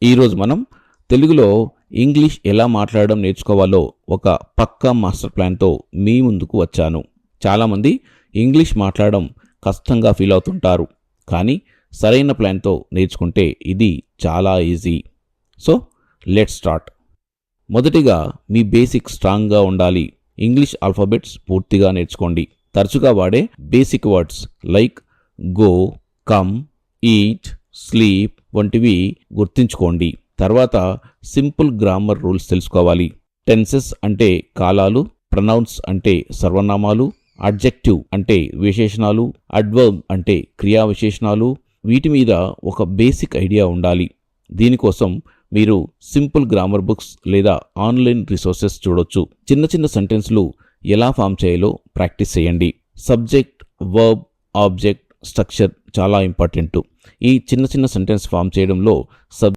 ఈరోజు మనం తెలుగులో ఇంగ్లీష్ ఎలా మాట్లాడడం నేర్చుకోవాలో ఒక పక్కా మాస్టర్ ప్లాన్తో మీ ముందుకు వచ్చాను. చాలామంది ఇంగ్లీష్ మాట్లాడడం కష్టంగా ఫీల్ అవుతుంటారు, కానీ సరైన ప్లాన్తో నేర్చుకుంటే ఇది చాలా ఈజీ. So let's start. మొదటిగా మీ బేసిక్ స్ట్రాంగ్గా ఉండాలి. ఇంగ్లీష్ ఆల్ఫాబెట్స్ పూర్తిగా నేర్చుకోండి. తరచుగా వాడే basic words like go, come, eat, sleep వంటివి గుర్తుంచుకోండి. తర్వాత సింపుల్ గ్రామర్ రూల్స్ తెలుసుకోవాలి. టెన్సెస్ అంటే కాలాలు, ప్రొనౌన్స్ అంటే సర్వనామాలు, అడ్జెక్టివ్ అంటే విశేషణాలు, అడ్వర్బ్ అంటే క్రియా విశేషణాలు. వీటి మీద ఒక బేసిక్ ఐడియా ఉండాలి. దీనికోసం మీరు సింపుల్ గ్రామర్ బుక్స్ లేదా ఆన్లైన్ రిసోర్సెస్ చూడొచ్చు. చిన్న చిన్న సెంటెన్స్లు ఎలా ఫామ్ చేయాలో ప్రాక్టీస్ చేయండి. సబ్జెక్ట్, వర్బ్, ఆబ్జెక్ట్, స్ట్రక్చర్ చాలా ఇంపార్టెంట్. ఈ చిన్న చిన్న సెంటెన్స్ ఫామ్ చేయడంలో